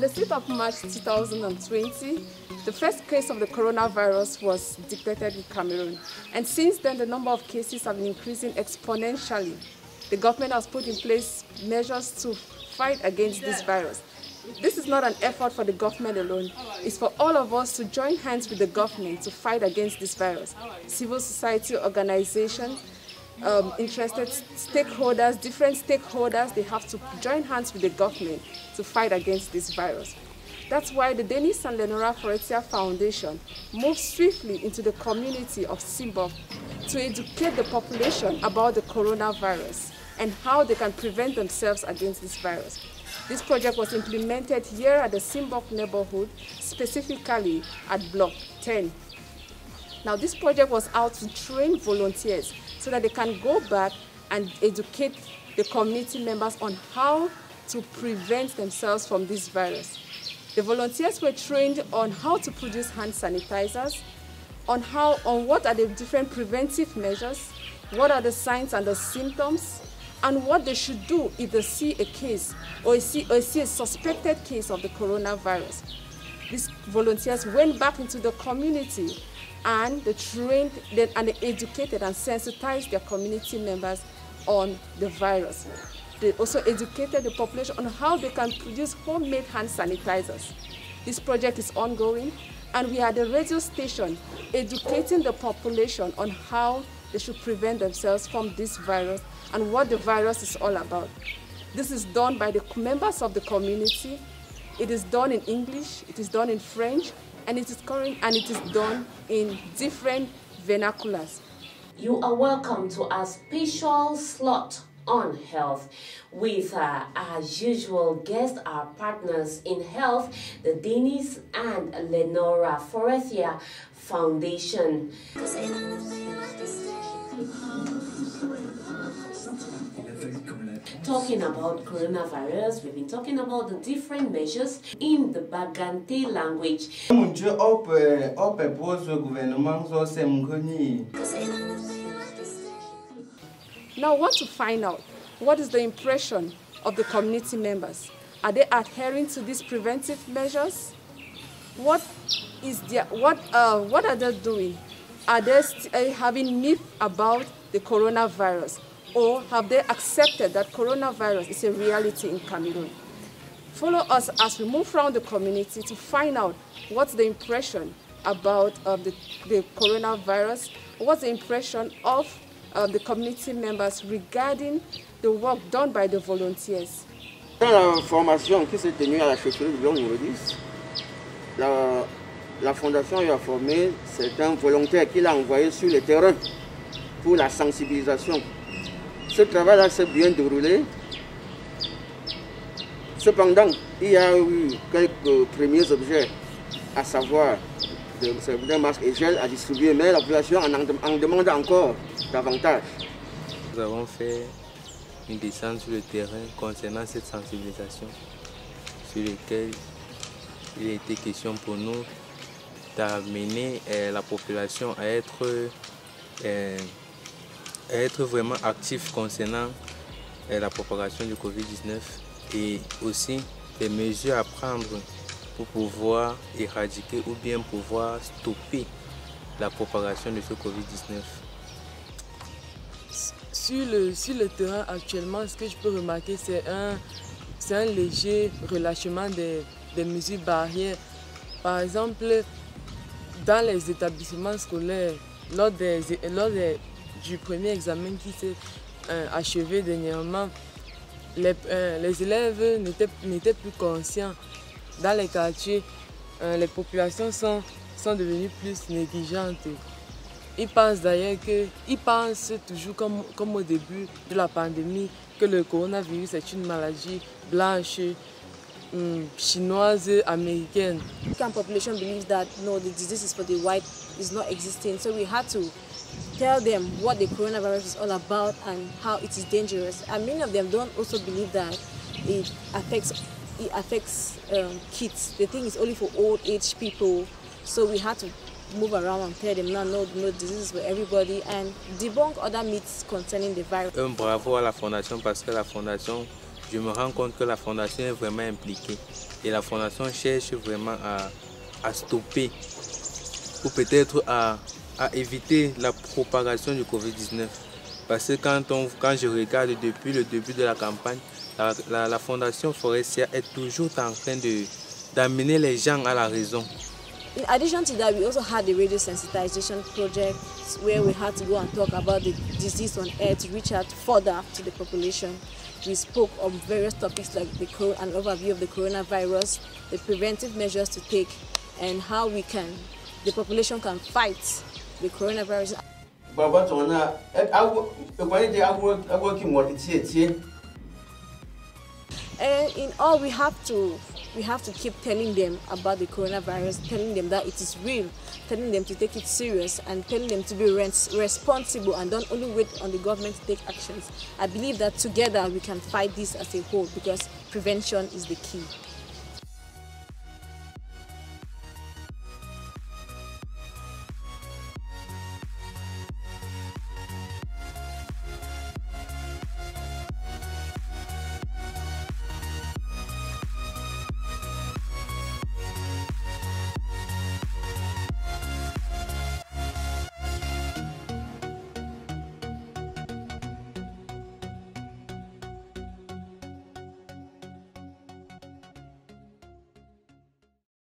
the 6th of March 2020, the first case of the coronavirus was detected in Cameroon. And since then, the number of cases have been increasing exponentially. The government has put in place measures to fight against this virus. This is not an effort for the government alone. It's for all of us to join hands with the government to fight against this virus. Civil society organizations, interested stakeholders, different stakeholders, they have to join hands with the government to fight against this virus. That's why the Denis and Lenora Forestier Foundation moved swiftly into the community of Simbok to educate the population about the coronavirus and how they can prevent themselves against this virus. This project was implemented here at the Simbok neighborhood, specifically at Block 10. Now, this project was out to train volunteers so that they can go back and educate the community members on how to prevent themselves from this virus. The volunteers were trained on how to produce hand sanitizers, on what are the different preventive measures, what are the signs and the symptoms, and what they should do if they see a case or see a suspected case of the coronavirus. These volunteers went back into the community and they trained and they educated and sensitized their community members on the virus. They also educated the population on how they can produce homemade hand sanitizers. This project is ongoing, and we are at the radio station educating the population on how they should prevent themselves from this virus and what the virus is all about. This is done by the members of the community. It is done in English, it is done in French, and it is done in different vernaculars. You are welcome to our special slot on health with our usual guests, our partners in health, the Denis and Lenora Forestier Foundation. Talking about coronavirus, we've been talking about the different measures in the Bagante language. Now I want to find out what is the impression of the community members. Are they adhering to these preventive measures? What are they doing? Are they having myth about the coronavirus? Or have they accepted that coronavirus is a reality in Cameroon? Follow us as we move around the community to find out what's the impression about the coronavirus, what's the impression of the community members regarding the work done by the volunteers. Dans la formation qui s'est tenue à la chefferie du Bloc-Numéro 10, la fondation a formé certains volontaires qu'il a envoyés sur le terrain pour la sensibilisation. Ce travail-là s'est bien déroulé. Cependant, il y a eu quelques premiers objets, à savoir des masques et gel à distribuer, mais la population en demande encore davantage. Nous avons fait une descente sur le terrain concernant cette sensibilisation, sur laquelle il a été question pour nous d'amener la population à être vraiment actif concernant la propagation du Covid-19 et aussi des mesures à prendre pour pouvoir éradiquer ou bien pouvoir stopper la propagation de ce Covid-19. Sur le terrain actuellement, ce que je peux remarquer, c'est un léger relâchement des mesures barrières. Par exemple, dans les établissements scolaires, lors du premier examen qui s'est achevé dernièrement, les élèves n'étaient plus conscients. Dans les quartiers, les populations sont devenues plus négligentes. Ils pensent toujours comme au début de la pandémie que le coronavirus est une maladie blanche, chinoise, américaine. The population believes that no, the disease is for the white, is not existing. So we had to tell them what the coronavirus is all about and how it is dangerous. And many of them don't also believe that it affects kids. They think it's only for old age people. So we had to move around and tell them, no, this is for everybody, and debunk other myths concerning the virus. Bravo à la Fondation parce que la Fondation je me rends compte que la fondation est vraiment impliquée. Et la fondation cherche vraiment à stopper, ou peut-être à éviter la propagation du Covid-19. Parce que quand je regarde depuis le début de la campagne, la Fondation forestière est toujours en train d'amener les gens à la raison. In addition to that, we also had the radio sensitization project where we had to go and talk about the disease on air to reach out further to the population. We spoke on various topics like an overview of the coronavirus, the preventive measures to take, and how the population can fight the coronavirus. And in all, we have to keep telling them about the coronavirus, telling them that it is real, telling them to take it serious, and telling them to be responsible and don't only wait on the government to take actions. I believe that together we can fight this as a whole because prevention is the key.